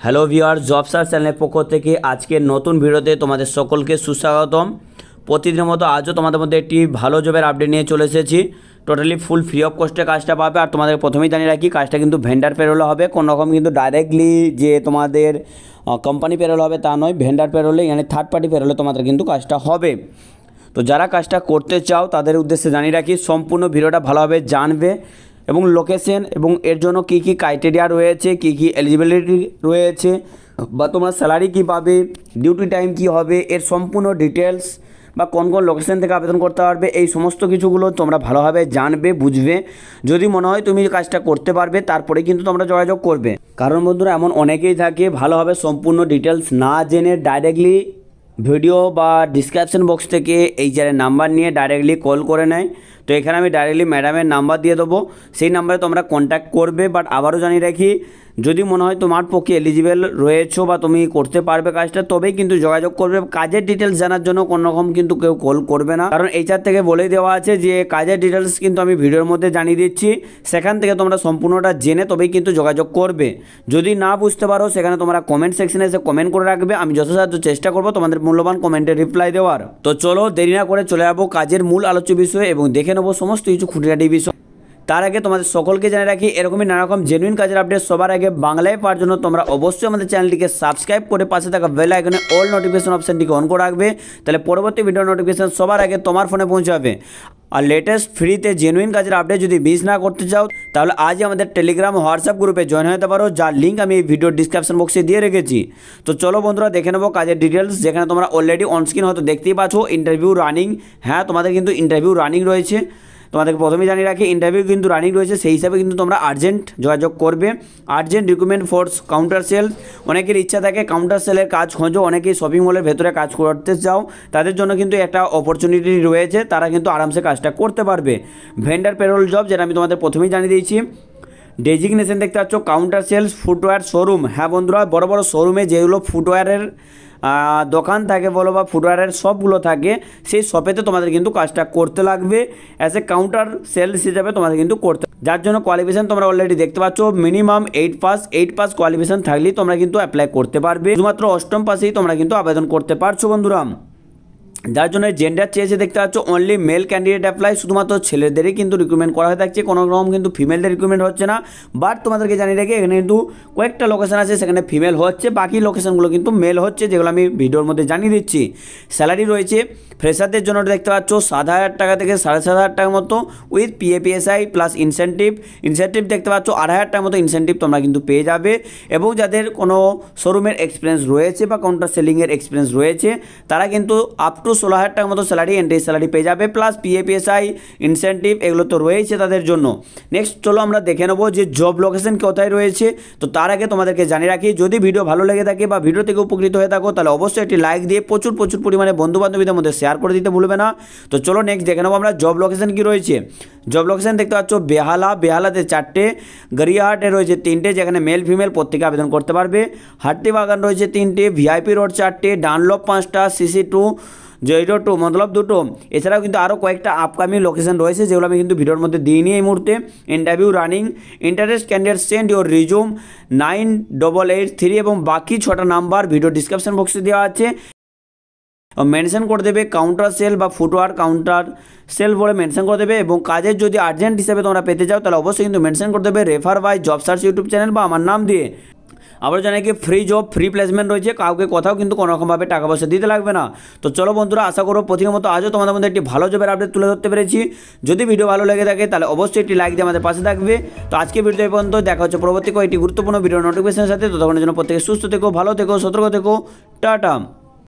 Hello viewer, job search চ্যানেলের পক্ষ থেকে আজকে নতুন ভিডিওতে তোমাদের সকলকে সুস্বাগতম। প্রতিদিনের মতো আজও তোমাদের মধ্যে একটি ভালো জবের আপডেট নিয়ে চলে এসেছি। টোটালি ফুল ফ্রি অফ কস্টে কাজটা পাবে। আর তোমাদের প্রথমেই জানিয়ে রাখি, কাজটা কিন্তু ভেন্ডার পেরোলে হবে, কোনো রকম কিন্তু ডাইরেক্টলি যে তোমাদের কোম্পানি পেরোল হবে তা নয়। ভেন্ডার পেরোলে মানে থার্ড পার্টি পেরোলে তোমাদের কিন্তু কাজটা হবে। তো যারা কাজটা করতে চাও তাদের উদ্দেশ্যে জানিয়ে রাখি, সম্পূর্ণ ভিডিওটা ভালোভাবে জানবে এবং লোকেশন এবং এর জন্য কী কী ক্রাইটেরিয়া রয়েছে, কী কী এলিজিবিলিটি রয়েছে, বা তোমার স্যালারি কী পাবে, ডিউটি টাইম কী হবে, এর সম্পূর্ণ ডিটেলস বা কোন কোন লোকেশন থেকে আবেদন করতে পারবে, এই সমস্ত কিছুগুলো তোমরা ভালোভাবে জানবে, বুঝবে। যদি মনে হয় তুমি কাজটা করতে পারবে তারপরে কিন্তু তোমরা যোগাযোগ করবে। কারণ বন্ধুরা, এমন অনেকেই থাকে ভালোভাবে সম্পূর্ণ ডিটেলস না জেনে ডাইরেক্টলি ভিডিও বা ডিসক্রিপশন বক্স থেকে এই চ্যানেলের নাম্বার নিয়ে ডাইরেক্টলি কল করে নেয়। তো এখানে আমি ডাইরেক্টলি ম্যাডামের নাম্বার দিয়ে দেবো, সেই নাম্বারে তোমরা কন্ট্যাক্ট করবে। বাট আবারও জানিয়ে রাখি, যদি মনে হয় তোমার পক্ষে এলিজিবল রয়েছো বা তুমি করতে পারবে কাজটা, তবেই কিন্তু যোগাযোগ করবে। কাজের ডিটেলস জানার জন্য কোনো রকম কিন্তু কেউ কল করবে না, কারণ এইটার থেকে বলেই দেওয়া আছে যে কাজের ডিটেলস কিন্তু আমি ভিডিওর মধ্যে জানিয়ে দিচ্ছি, সেখান থেকে তোমরা সম্পূর্ণটা জেনে তবেই কিন্তু যোগাযোগ করবে। যদি না বুঝতে পারো সেখানে তোমরা কমেন্ট সেকশনে এসে কমেন্ট করে রাখবে, আমি যথাসাধ্য চেষ্টা করবো তোমাদের মূল্যবান কমেন্টে রিপ্লাই দেওয়ার। তো চলো দেরি না করে চলে যাবো কাজের মূল আলোচ্য বিষয়ে এবং দেখে নেবো সমস্ত কিছু খুঁটিনাটি বিষয়। তার আগে তোমাদের সকলকে জানিয়ে রাখি, এরকমই নানা রকম জেনুইন কাজের আপডেট সবার আগে বাংলায় পাওয়ার জন্য তোমরা অবশ্যই আমাদের চ্যানেলটিকে সাবস্ক্রাইব করে পাশে থাকা বেল আইকনে অল নোটিফিকেশন অপশনটিকে অন করে রাখবে, তাহলে পরবর্তী ভিডিও নোটিফিকেশন সবার আগে তোমার ফোনে পৌঁছাবে। আর লেটেস্ট ফ্রিতে জেনুইন কাজের আপডেট যদি মিস না করতে চাও, তাহলে আজই আমাদের টেলিগ্রাম হোয়াটসঅ্যাপ গ্রুপে জয়েন হতে পারো, যার লিঙ্ক আমি এই ভিডিওর ডিসক্রিপশন বক্সে দিয়ে রেখেছি। তো চলো বন্ধুরা দেখে নেবো কাজের ডিটেলস, যেখানে তোমরা অলরেডি অনস্ক্রিন হয়তো দেখতেই পাচ্ছ ইন্টারভিউ রানিং। হ্যাঁ, তোমাদের কিন্তু ইন্টারভিউ রানিং রয়েছে। তোমাদেরকে প্রথমেই জানিয়ে রাখি, ইন্টারভিউ কিন্তু রানিং রয়েছে, সেই হিসাবে কিন্তু তোমরা আর্জেন্ট যোগাযোগ করবে। Urgent recruitment force counter cell. অনেকের ইচ্ছা থাকে কাউন্টার সেলের কাজ খোঁজো, অনেকেই শপিং মলের ভেতরে কাজ করতে চাও, তাদের জন্য কিন্তু একটা অপরচুনিটি রয়েছে, তারা কিন্তু আরামসে কাজটা করতে পারবে। ভেন্ডার পেরোল জব, যেটা আমি তোমাদের প্রথমেই জানিয়ে দিয়েছি। ডেজিগনেশন দেখতে পাচ্ছ কাউন্টার সেলস ফুটওয়্যার শোরুম। হ্যাঁ বন্ধুরা, বড় বড় শোরুমে যেগুলো ফুটওয়্যারের দোকান থাকে বলো বা ফুটওয়্যারের শপগুলো থাকে, সেই শপেতে তোমাদের কিন্তু কাজটা করতে লাগবে। অ্যাজ এ কাউন্টার সেলস হিসাবে তোমাদের কিন্তু করতে, যার জন্য কোয়ালিফিকেশন তোমরা অলরেডি দেখতে পাচ্ছ, মিনিমাম 8 পাস কোয়ালিফিকেশন থাকলেই তোমরা কিন্তু অ্যাপ্লাই করতে পারবে। শুধুমাত্র অষ্টম পাসেই তোমরা কিন্তু আবেদন করতে পারছো বন্ধুরা। যার জন্য জেন্ডার চেয়েছে দেখতে পাচ্ছ অনলি মেল ক্যান্ডিডেট অ্যাপ্লাই, শুধুমাত্র ছেলেদেরই কিন্তু রিক্রুটমেন্ট করা হয়ে থাকছে, কোনো রকম কিন্তু ফিমেলদের রিক্রুটমেন্ট হচ্ছে না। বাট তোমাদেরকে জানিয়ে রেখে, এখানে কিন্তু কয়েকটা লোকেশন আছে সেখানে ফিমেল হচ্ছে, বাকি লোকেশনগুলো কিন্তু মেল হচ্ছে, যেগুলো আমি ভিডিওর মধ্যে জানিয়ে দিচ্ছি। স্যালারি রয়েছে ফ্রেশারদের জন্য দেখতে পাচ্ছ 7,000 টাকা থেকে 7,500 টাকার মতো, উইথ PAPSI প্লাস ইনসেন্টিভ দেখতে পাচ্ছ 2,500 টাকার মতো ইনসেন্টিভ তোমরা কিন্তু পেয়ে যাবে। এবং যাদের কোনো শোরুমের এক্সপিরিয়েন্স রয়েছে বা কাউন্টার সেলিংয়ের এক্সপিরিয়েন্স রয়েছে, তারা কিন্তু আপ টু 16,000 টাকার মতো স্যালারি, এন্ট্রি স্যালারি পেয়ে যাবে, প্লাস PAPSI ইনসেন্টিভ এগুলো তো রয়েছে তাদের জন্য। নেক্সট চলো আমরা দেখে নেবো যে জব লোকেশন কোথায় রয়েছে। তো তার আগে তোমাদেরকে জানিয়ে রাখি, যদি ভিডিও ভালো লেগে থাকে বা ভিডিও থেকে উপকৃত হয়ে থাকো, তাহলে অবশ্যই একটি লাইক দিয়ে প্রচুর পরিমাণে বন্ধুবান্ধবীদের মধ্যে শেয়ার করে দিতে ভুলবে না। তো চলো নেক্সট দেখে নেবো আমরা জব লোকেশন কি রয়েছে। জব লোকেশন দেখতে পাচ্ছ বেহালাতে 4টে, গড়িয়াহাটে রয়েছে 3টে, যেখানে মেল ফিমেল প্রত্যেকে আবেদন করতে পারবে। হাট্টিবাগান রয়েছে 3টে, VIP রোড 4টে, ডানলপ 5টা, CC2 02 মতলব 2টো। এছাড়াও কিন্তু আরও কয়েকটা আপকামিং লোকেশন রয়েছে, যেগুলো আমি কিন্তু ভিডিওর মধ্যে দিইনি এই মুহূর্তে। Interview running, interest candidate send your resume 9883 এবং বাকি 6টা নাম্বার ভিডিও ডিসক্রিপশন বক্সে দেওয়া আছে। মেনশন করে দেবে কাউন্টার সেল বা ফুটওয়্যার কাউন্টার সেল বলে মেনশন করে দেবে। এবং কাজের যদি আর্জেন্ট হিসেবে তোমরা পেতে চাও, তাহলে অবশ্যই কিন্তু মেনশন করে দেবে refer by job search YouTube channel বা আমার নাম দিয়ে। আবার জানাই কি ফ্রি জব, ফ্রি প্লেসমেন্ট রয়েছে, কাউকে কোথাও কিন্তু কোনোরকমভাবে টাকা পয়সা দিতে লাগবে না। তো চলো বন্ধুরা, আশা করো প্রতিদিনের মতো আজও তোমাদের মধ্যে একটি ভালো জবের আপডেট তুলে ধরতে পেরেছি। যদি ভিডিও ভালো লেগে থাকে তাহলে অবশ্যই একটি লাইক দিয়ে আমাদের পাশে থাকবে। তো আজকে ভিডিও এই পর্যন্ত, দেখা হচ্ছে পরবর্তী কয়েকটি গুরুত্বপূর্ণ ভিডিও নোটিফিকেশনের সাথে। ততক্ষণের জন্য প্রত্যেকে সুস্থ থেকো, ভালো থেকো, সতর্ক থেকো, টাটা।